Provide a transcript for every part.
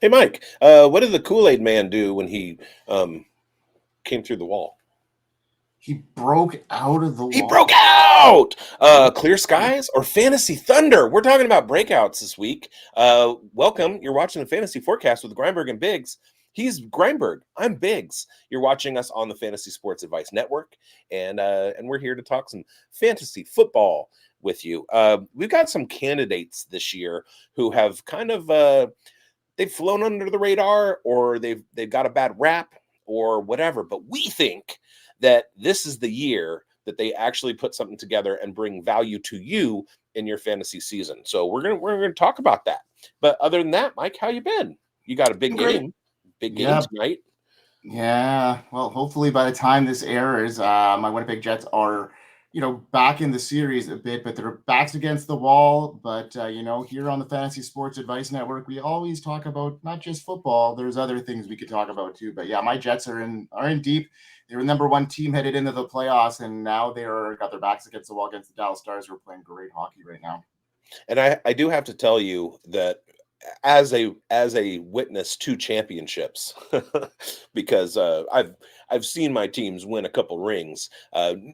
Hey, Mike, what did the Kool-Aid Man do when he came through the wall? He broke out of the He broke wall. out! Oh, Clear skies or fantasy thunder? We're talking about breakouts this week. Welcome. You're watching the Fantasy Forecast with Greinberg and Biggs. He's Greinberg. I'm Biggs. You're watching us on the Fantasy Sports Advice Network, and we're here to talk some fantasy football with you. We've got some candidates this year who have kind of they've flown under the radar, or they've got a bad rap, or whatever. But we think that this is the year that they actually put something together and bring value to you in your fantasy season. So we're gonna talk about that. But other than that, Mike, how you been? You got a great. big game Yeah, tonight. yeah. Well, hopefully by the time this airs, my Winnipeg Jets are, back in the series a bit, but their backs against the wall. But here on the Fantasy Sports Advice Network, we always talk about not just football. There's other things we could talk about too. But yeah, my Jets are in deep. They were the number one team headed into the playoffs, and now they are got their backs against the wall against the Dallas Stars, who are playing great hockey right now. And I do have to tell you that as a witness to championships, because I've seen my teams win a couple rings,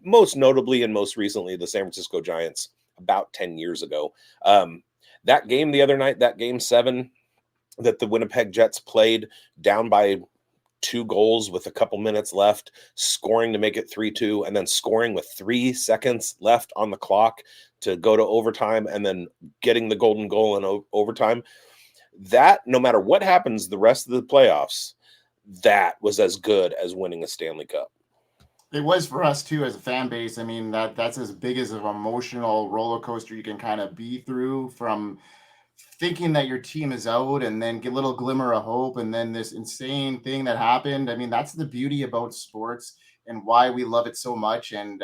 most notably and most recently the San Francisco Giants about 10 years ago. That game the other night, that game 7 that the Winnipeg Jets played down by 2 goals with a couple minutes left, scoring to make it 3-2, and then scoring with 3 seconds left on the clock to go to overtime, and then getting the golden goal in overtime. That, no matter what happens the rest of the playoffs, that was as good as winning a Stanley Cup. It was for us too as a fan base. I mean, that's as big as an emotional roller coaster you can kind of be through, from thinking that your team is out and then get a little glimmer of hope and then this insane thing that happened. I mean, that's the beauty about sports and why we love it so much. And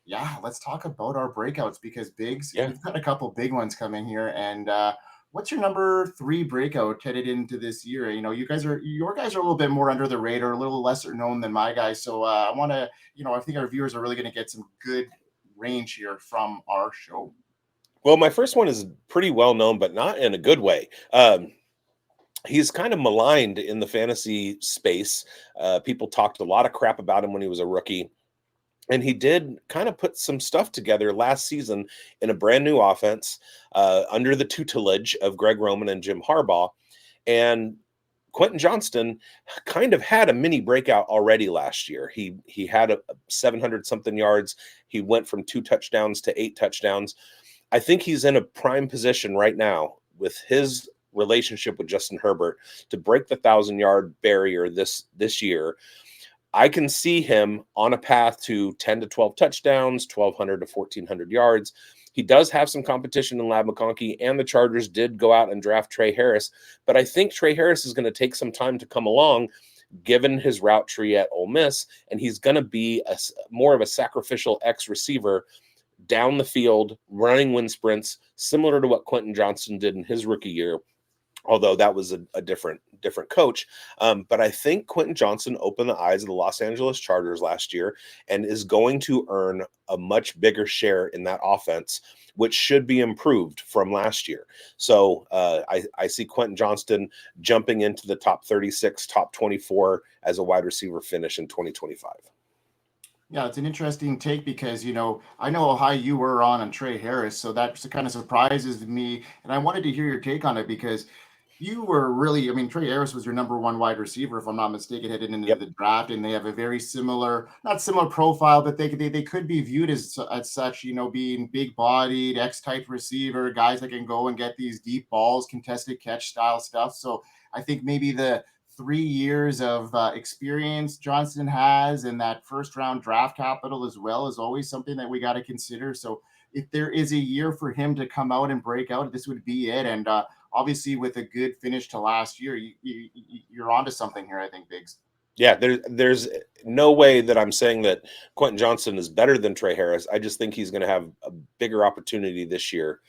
yeah, let's talk about our breakouts, because Biggs, Yeah. we've got a couple big ones coming here. And what's your number 3 breakout headed into this year? Your guys are a little bit more under the radar, a little lesser known than my guys. So I want to, I think our viewers are really going to get some good range here from our show. Well, my first one is pretty well known, but not in a good way. He's kind of maligned in the fantasy space. People talked a lot of crap about him when he was a rookie. And he did kind of put some stuff together last season in a brand new offense under the tutelage of Greg Roman and Jim Harbaugh. And Quentin Johnston kind of had a mini breakout already last year. He had a 700 something yards. He went from 2 touchdowns to 8 touchdowns. I think he's in a prime position right now with his relationship with Justin Herbert to break the 1,000-yard barrier this year. I can see him on a path to 10 to 12 touchdowns, 1,200 to 1,400 yards. He does have some competition in Lab McConkey, and the Chargers did go out and draft Trey Harris. But I think Trey Harris is going to take some time to come along, given his route tree at Ole Miss, and he's going to be more of a sacrificial X receiver down the field, running wind sprints, similar to what Quentin Johnston did in his rookie year, although that was a different coach. But I think Quentin Johnston opened the eyes of the Los Angeles Chargers last year and is going to earn a much bigger share in that offense, which should be improved from last year. So I see Quentin Johnston jumping into the top 36, top 24 as a wide receiver finish in 2025. Yeah, it's an interesting take because, I know how high you were on Trey Harris, so that kind of surprises me. And I wanted to hear your take on it because you were really, I mean, Trey Harris was your number 1 wide receiver, if I'm not mistaken, headed into Yep. the draft, and they have a very similar, not similar profile, but they could be viewed as such, being big bodied, X type receiver, guys that can go and get these deep balls, contested catch style stuff. So I think maybe the 3 years of experience Johnston has and that first round draft capital as well is always something that we got to consider. So if there is a year for him to come out and break out, this would be it. And obviously with a good finish to last year, you're onto something here, I think, Biggs. Yeah, there's no way that I'm saying that Quentin Johnston is better than Trey Harris. I just think he's going to have a bigger opportunity this year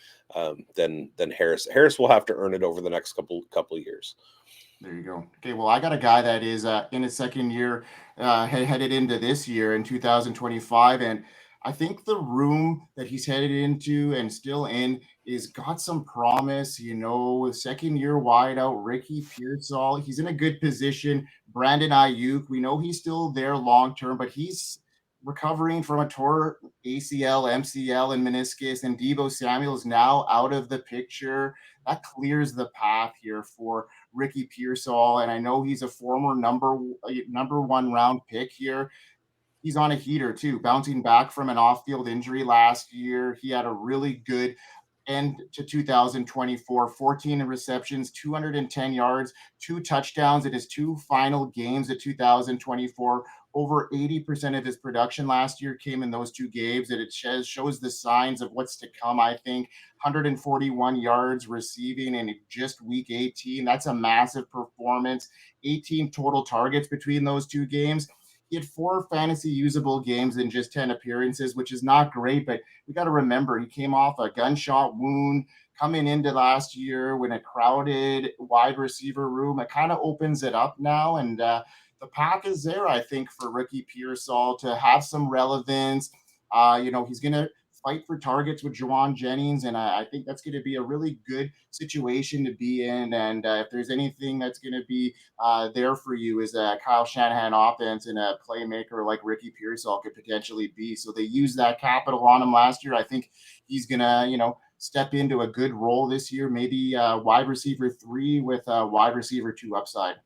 than Harris. Harris will have to earn it over the next couple of years. There you go. Okay, well, I got a guy that is in his second year, headed into this year in 2025, and I think the room that he's headed into and still in is got some promise, second year wideout, Ricky Pearsall. He's in a good position. Brandon Ayuk, we know he's still there long term, but he's recovering from a torn ACL, MCL, and meniscus. And Debo Samuel is now out of the picture. That clears the path here for Ricky Pearsall. And I know he's a former number one round pick here. He's on a heater too, bouncing back from an off-field injury last year. He had a really good end to 2024, 14 receptions, 210 yards, two touchdowns in his two final games of 2024. Over 80% of his production last year came in those two games, and it shows the signs of what's to come, I think. 141 yards receiving in just week 18. That's a massive performance. 18 total targets between those two games. He had 4 fantasy usable games in just 10 appearances, which is not great, but we got to remember he came off a gunshot wound coming into last year when a crowded wide receiver room. It kind of opens it up now, and the path is there, I think, for Ricky Pearsall to have some relevance. He's going to fight for targets with Juwan Jennings, and I think that's going to be a really good situation to be in. And if there's anything that's going to be there for you is a Kyle Shanahan offense and a playmaker like Ricky Pearsall could potentially be. So they used that capital on him last year. I think he's going to, step into a good role this year, maybe wide receiver 3 with wide receiver 2 upside.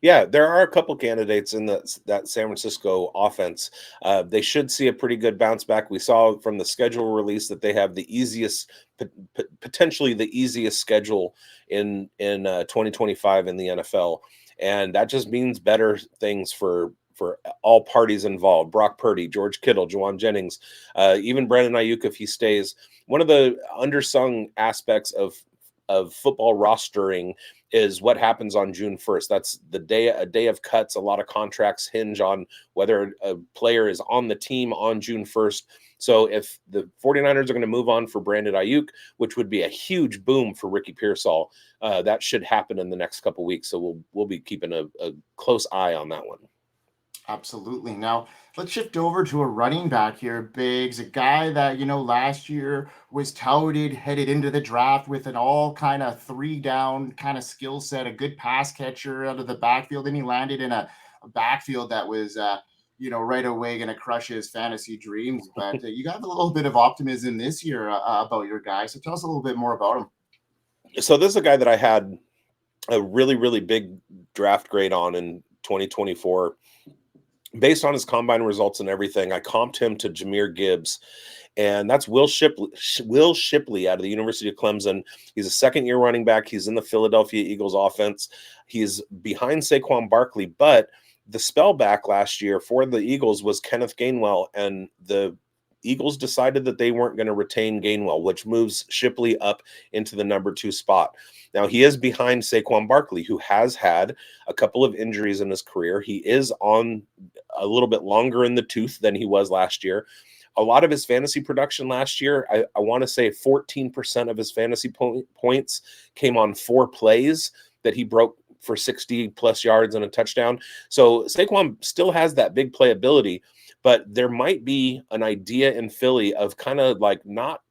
Yeah, there are a couple candidates in that San Francisco offense. They should see a pretty good bounce back. We saw from the schedule release that they have the easiest, potentially the easiest schedule in 2025 in the NFL, and that just means better things for all parties involved. Brock Purdy, George Kittle, Juwan Jennings, even Brandon Ayuk if he stays. One of the undersung aspects of football rostering is what happens on June 1st. That's a day of cuts. A lot of contracts hinge on whether a player is on the team on June 1st. So if the 49ers are going to move on for Brandon Ayuk, which would be a huge boom for Ricky Pearsall, that should happen in the next couple weeks. So we'll be keeping a close eye on that one. Absolutely. Now, let's shift over to a running back here, Biggs, a guy that, last year was touted, headed into the draft with an all kind of 3-down kind of skill set, a good pass catcher out of the backfield. And he landed in a backfield that was, right away going to crush his fantasy dreams. But you got a little bit of optimism this year about your guy. So tell us a little bit more about him. So this is a guy that I had a really, really big draft grade on in 2024. Based on his combine results and everything, I comped him to Jahmyr Gibbs, and that's Will Shipley out of the University of Clemson. He's a second-year running back. He's in the Philadelphia Eagles offense. He's behind Saquon Barkley, but the spellback last year for the Eagles was Kenneth Gainwell, and the Eagles decided that they weren't going to retain Gainwell, which moves Shipley up into the number 2 spot. Now, he is behind Saquon Barkley, who has had a couple of injuries in his career. He is on a little bit longer in the tooth than he was last year. A lot of his fantasy production last year, I want to say 14% of his fantasy points came on 4 plays that he broke for 60-plus yards and a touchdown. So Saquon still has that big playability, but there might be an idea in Philly of kind of like not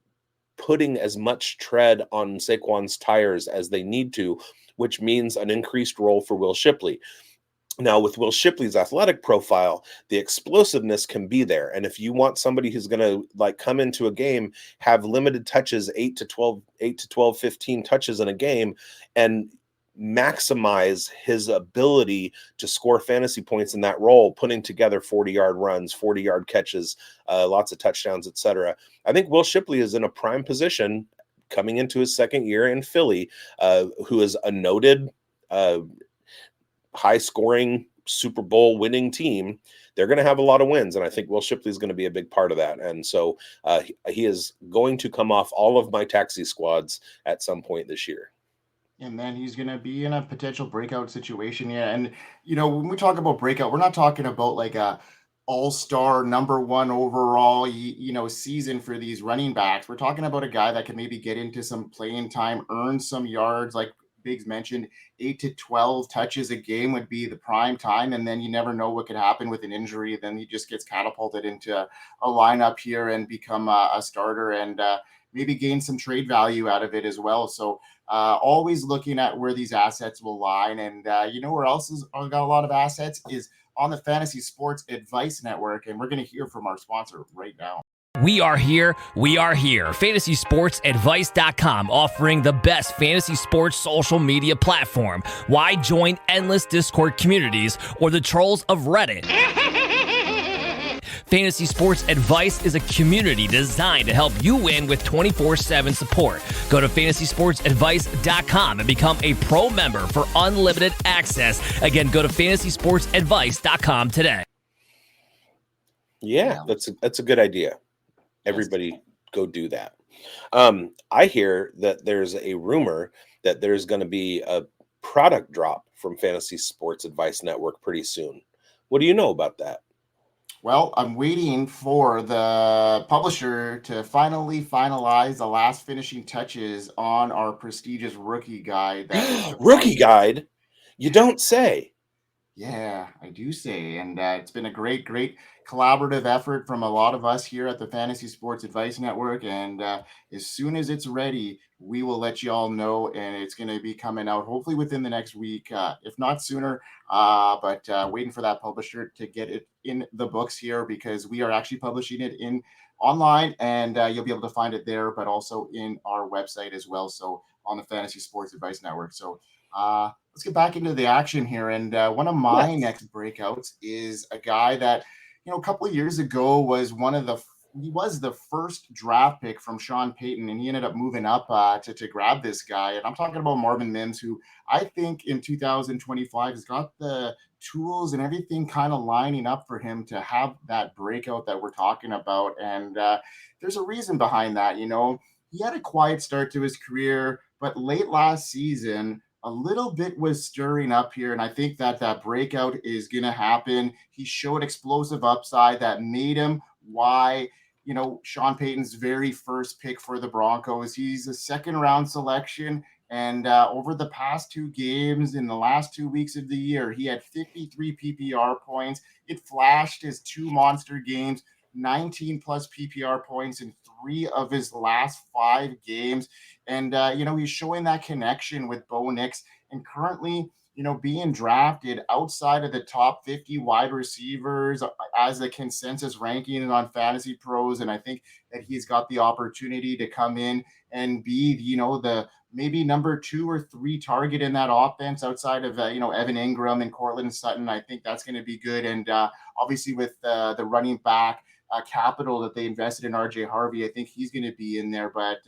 putting as much tread on Saquon's tires as they need to, which means an increased role for Will Shipley. Now, with Will Shipley's athletic profile, the explosiveness can be there. And if you want somebody who's going to like come into a game, have limited touches, 8 to 12, 15 touches in a game, and maximize his ability to score fantasy points in that role, putting together 40-yard runs, 40-yard catches, lots of touchdowns, etc. I think Will Shipley is in a prime position coming into his second year in Philly, who is a noted high-scoring Super Bowl winning team. They're going to have a lot of wins, and I think Will Shipley is going to be a big part of that. And so he is going to come off all of my taxi squads at some point this year. And then he's going to be in a potential breakout situation. Yeah. And, when we talk about breakout, we're not talking about like a all-star number 1 overall, season for these running backs. We're talking about a guy that can maybe get into some playing time, earn some yards, like Biggs mentioned. 8 to 12 touches a game would be the prime time. And then you never know what could happen with an injury. Then he just gets catapulted into a lineup here and become a starter. And, maybe gain some trade value out of it as well. So always looking at where these assets will lie. And where else is got a lot of assets is on the Fantasy Sports Advice Network. And we're going to hear from our sponsor right now. We are here. FantasySportsAdvice.com, offering the best fantasy sports social media platform. Why join endless Discord communities or the trolls of Reddit? Fantasy Sports Advice is a community designed to help you win with 24/7 support. Go to FantasySportsAdvice.com and become a pro member for unlimited access. Again, go to FantasySportsAdvice.com today. Yeah, that's a good idea. Everybody go do that. I hear that there's a rumor that there's going to be a product drop from Fantasy Sports Advice Network pretty soon. What do you know about that? Well, I'm waiting for the publisher to finally finalize the last finishing touches on our prestigious rookie guide. Rookie guide? You don't say. Yeah, I do say. And it's been a great collaborative effort from a lot of us here at the Fantasy Sports Advice Network. And as soon as it's ready, we will let you all know. And it's going to be coming out hopefully within the next week, if not sooner. But waiting for that publisher to get it in the books here, because we are actually publishing it in online, and you'll be able to find it there, but also in our website as well. So on the Fantasy Sports Advice Network. So let's get back into the action here. And one of my next breakouts is a guy that, a couple of years ago was he was the first draft pick from Sean Payton, and he ended up moving up to grab this guy. And I'm talking about Marvin Mims, who I think in 2025 has got the tools and everything kind of lining up for him to have that breakout that we're talking about. And there's a reason behind that. He had a quiet start to his career, but late last season, a little bit was stirring up here, and I think that breakout is going to happen. He showed explosive upside that made him why, Sean Payton's very first pick for the Broncos. He's a second-round selection, and over the past 2 games in the last 2 weeks of the year, he had 53 PPR points. It flashed his 2 monster games, 19-plus PPR points in 3 of his last 5 games. And, he's showing that connection with Bo Nix, and currently, being drafted outside of the top 50 wide receivers as the consensus ranking on Fantasy Pros. And I think that he's got the opportunity to come in and be, the maybe number 2 or 3 target in that offense outside of, Evan Ingram and Cortland Sutton. I think that's going to be good. And obviously with the running back capital that they invested in RJ Harvey, I think he's going to be in there. But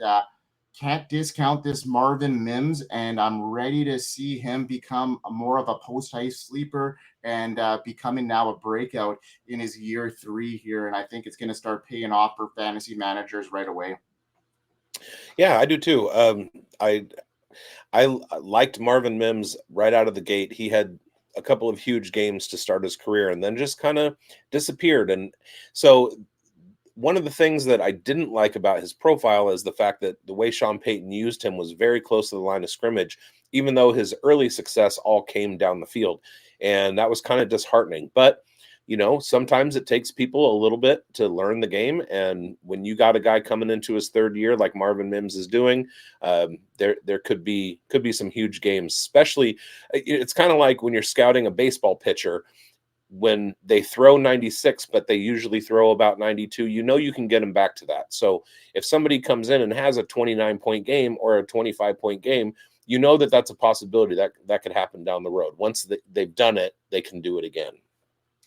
can't discount this Marvin Mims, and I'm ready to see him become more of a post-hype sleeper and becoming now a breakout in his year 3 here. And I think it's going to start paying off for fantasy managers right away. Yeah, I do too. I liked Marvin Mims right out of the gate. He had a couple of huge games to start his career and then just kind of disappeared. And so one of the things that I didn't like about his profile is the fact that the way Sean Payton used him was very close to the line of scrimmage, even though his early success all came down the field. And that was kind of disheartening. But, sometimes it takes people a little bit to learn the game. And when you got a guy coming into his 3rd year like Marvin Mims is doing, there could be some huge games. Especially, it's kind of like when you're scouting a baseball pitcher. When they throw 96, but they usually throw about 92, you can get them back to that. So if somebody comes in and has a 29-point game or a 25-point game, that's a possibility that could happen down the road. Once they've done it, they can do it again.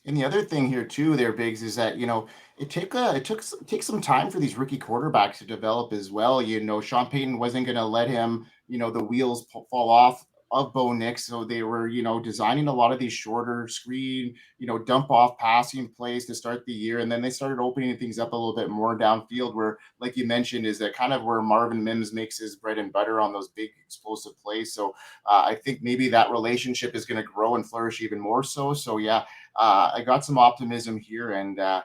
And the other thing here too, there, Biggs, is that it took some time for these rookie quarterbacks to develop as well. Sean Payton wasn't going to let him, the wheels fall off of Bo Nix. So they were, designing a lot of these shorter screen, dump off passing plays to start the year. And then they started opening things up a little bit more downfield where, like you mentioned, is that kind of where Marvin Mims makes his bread and butter on those big explosive plays. So I think maybe that relationship is going to grow and flourish even more so. So yeah, I got some optimism here, and I'm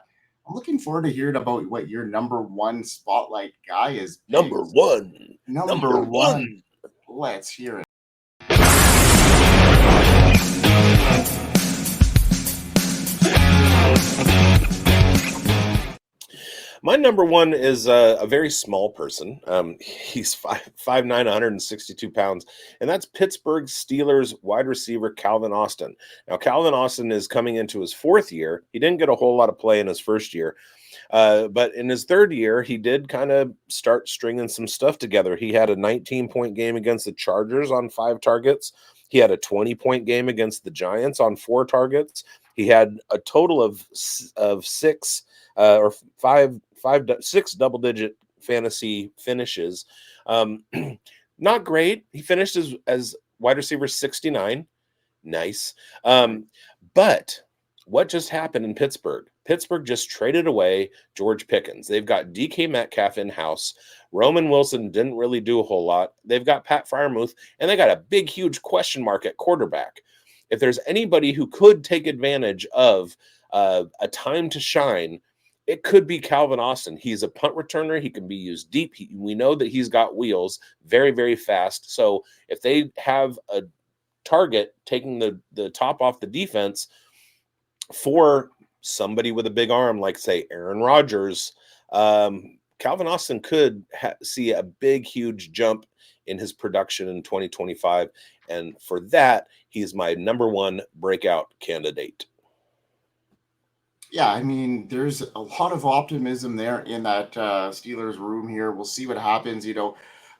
looking forward to hearing about what your number 1 spotlight guy is. Number one. Let's hear it. My number one is a very small person. He's 5'9", 162 pounds, and that's Pittsburgh Steelers wide receiver Calvin Austin. Now, Calvin Austin is coming into his fourth year. He didn't get a whole lot of play in his first year, but in his third year, he did kind of start stringing some stuff together. He had a 19-point game against the Chargers on 5 targets. He had a 20-point game against the Giants on 4 targets. He had a total of 6 or 6 double-digit fantasy finishes. Not great. He finished as wide receiver 69. Nice. But what just happened in Pittsburgh? Pittsburgh just traded away George Pickens. They've got DK Metcalf in-house. Roman Wilson didn't really do a whole lot. They've got Pat Freiermuth, and they got a big, huge question mark at quarterback. If there's anybody who could take advantage of a time to shine, it could be Calvin Austin. He's a punt returner. He can be used deep. We know that he's got wheels, very, very fast. So if they have a target taking the top off the defense for somebody with a big arm, like, say, Aaron Rodgers, Calvin Austin could see a big, huge jump in his production in 2025. And for that, he's my number one breakout candidate. Yeah, I mean, there's a lot of optimism there in that Steelers room here. We'll see what happens.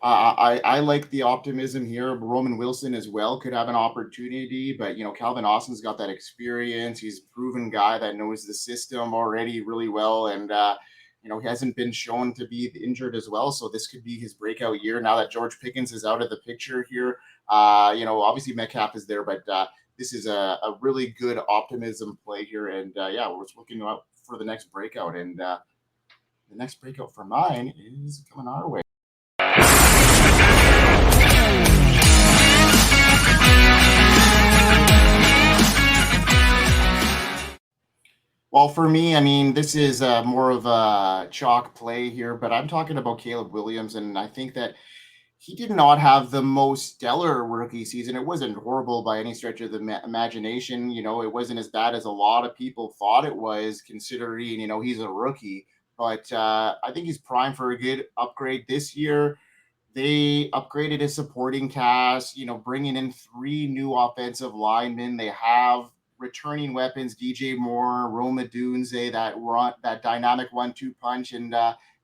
I like the optimism here. Roman Wilson as well could have an opportunity, but Calvin Austin's got that experience. He's a proven guy that knows the system already really well, and he hasn't been shown to be injured as well. So this could be his breakout year now that George Pickens is out of the picture here. Obviously Metcalf is there, but this is a really good optimism play here. And we're just looking out for the next breakout. And the next breakout for mine is coming our way. Well, for me, I mean, this is more of a chalk play here, but I'm talking about Caleb Williams, and I think that he did not have the most stellar rookie season. It wasn't horrible by any stretch of the imagination. It wasn't as bad as a lot of people thought it was, considering, he's a rookie. But I think he's primed for a good upgrade this year. They upgraded his supporting cast, bringing in 3 new offensive linemen. They have returning weapons, DJ Moore, Roma Dunze, that dynamic 1-2 punch, and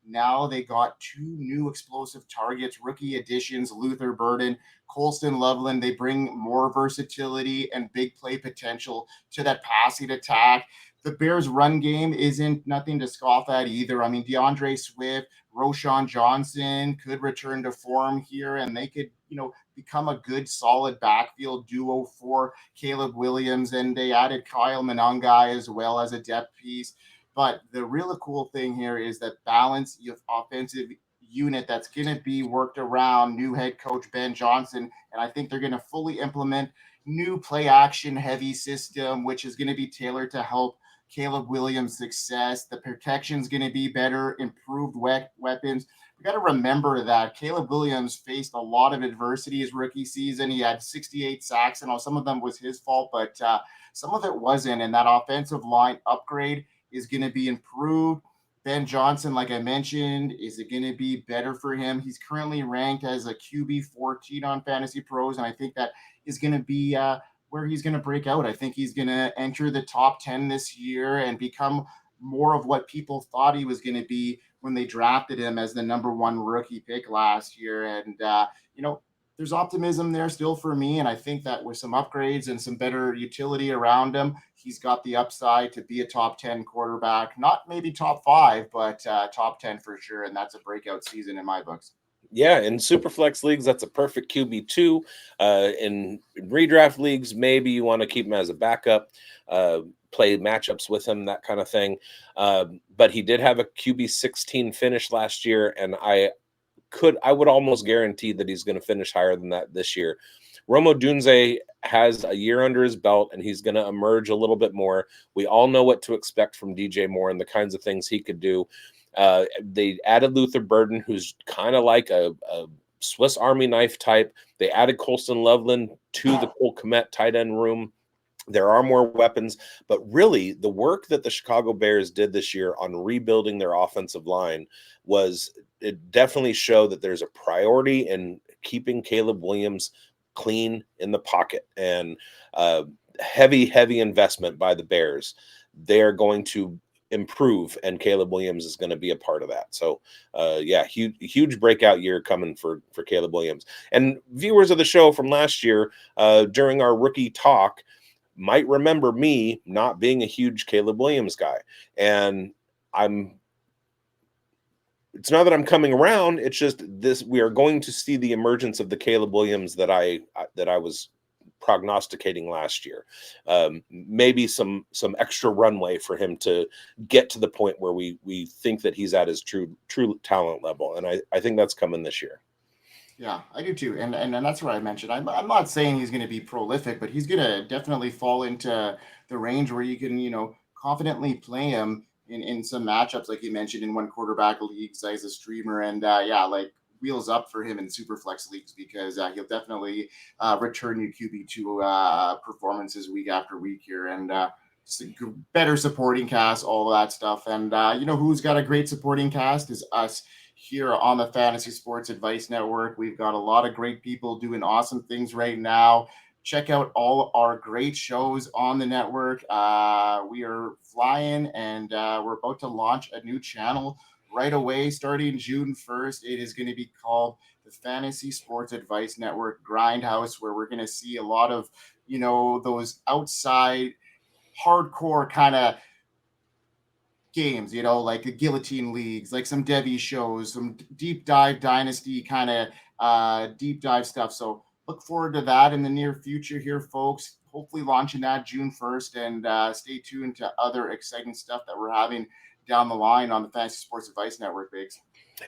now they got 2 new explosive targets, rookie additions, Luther Burden, Colston Loveland. They bring more versatility and big play potential to that passing attack. The Bears' run game isn't nothing to scoff at either. I mean, DeAndre Swift, Roshan Johnson could return to form here, and they could, become a good, solid backfield duo for Caleb Williams. And they added Kyle Monangai as well as a depth piece. But the really cool thing here is that balanced offensive unit that's going to be worked around new head coach Ben Johnson. And I think they're going to fully implement new play action heavy system, which is going to be tailored to help Caleb Williams' success. The protection is going to be better, improved weapons. We got to remember that Caleb Williams faced a lot of adversity his rookie season. He had 68 sacks, and some of them was his fault, but some of it wasn't. And that offensive line upgrade is going to be improved. Ben Johnson, like I mentioned, is it going to be better for him? He's currently ranked as a QB 14 on Fantasy Pros, and I think that is going to be where he's going to break out. I think he's going to enter the top 10 this year and become more of what people thought he was going to be when they drafted him as the number 1 rookie pick last year. And, there's optimism there still for me. And I think that with some upgrades and some better utility around him, he's got the upside to be a top 10 quarterback, not maybe top 5, but top 10 for sure. And that's a breakout season in my books. Yeah, in Superflex leagues, that's a perfect QB2. In redraft leagues, maybe you want to keep him as a backup, play matchups with him, that kind of thing. But he did have a QB 16 finish last year, and I would almost guarantee that he's going to finish higher than that this year. Roma Dunze has a year under his belt, and he's going to emerge a little bit more. We all know what to expect from DJ Moore and the kinds of things he could do. They added Luther Burden, who's kind of like a Swiss Army knife type. They added Colston Loveland to the Cole Kmet tight end room. There are more weapons, but really the work that the Chicago Bears did this year on rebuilding their offensive line it definitely showed that there's a priority in keeping Caleb Williams clean in the pocket, and heavy investment by the Bears. They're going to improve, and Caleb Williams is going to be a part of that. So huge breakout year coming for Caleb Williams. And viewers of the show from last year, during our rookie talk, might remember me not being a huge Caleb Williams guy. And it's not that I'm coming around. It's just we are going to see the emergence of the Caleb Williams that I was prognosticating last year. Maybe some extra runway for him to get to the point where we think that he's at his true talent level. And I think that's coming this year. Yeah, I do too. And that's what I mentioned. I'm not saying he's going to be prolific, but he's going to definitely fall into the range where you can, confidently play him in some matchups, like you mentioned, in one quarterback leagues as a streamer. And like wheels up for him in super flex leagues, because he'll definitely return you QB2 performances week after week here. And better supporting cast, all of that stuff. And who's got a great supporting cast is us here on the Fantasy Sports Advice Network. We've got a lot of great people doing awesome things right now. Check out all our great shows on the network. We are flying, and we're about to launch a new channel right away starting June 1st. It is going to be called the Fantasy Sports Advice Network Grindhouse, where we're going to see a lot of, those outside hardcore kind of games, like the guillotine leagues, like some Debbie shows, some deep dive dynasty kind of deep dive stuff. So look forward to that in the near future here, folks. Hopefully launching that June 1st, and stay tuned to other exciting stuff that we're having down the line on the Fantasy Sports Advice Network, Biggs.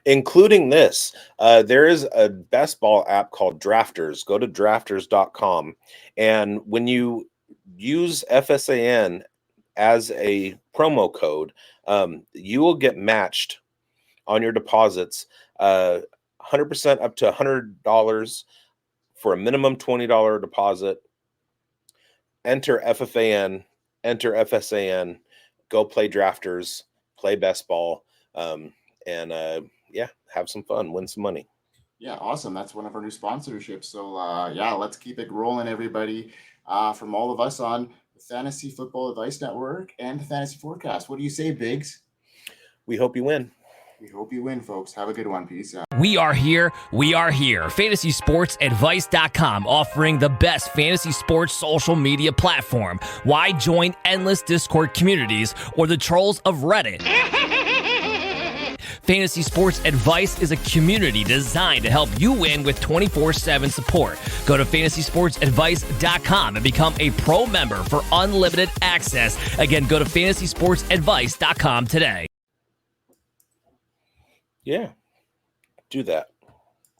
Including this, there is a best ball app called Drafters. Go to drafters.com. And when you use FSAN as a promo code, you will get matched on your deposits 100% up to $100 for a minimum $20 deposit. Enter FFAN, enter FSAN, go play Drafters, play best ball, and have some fun, win some money. Yeah, awesome. That's one of our new sponsorships. So let's keep it rolling, everybody. From all of us on the Fantasy Football Advice Network and the Fantasy Forecast. What do you say, Biggs? We hope you win. We hope you win, folks. Have a good one. Peace out. We are here. FantasySportsAdvice.com, offering the best fantasy sports social media platform. Why join endless Discord communities or the trolls of Reddit? Fantasy Sports Advice is a community designed to help you win with 24/7 support. Go to FantasySportsAdvice.com and become a pro member for unlimited access. Again, go to FantasySportsAdvice.com today. Yeah, do that.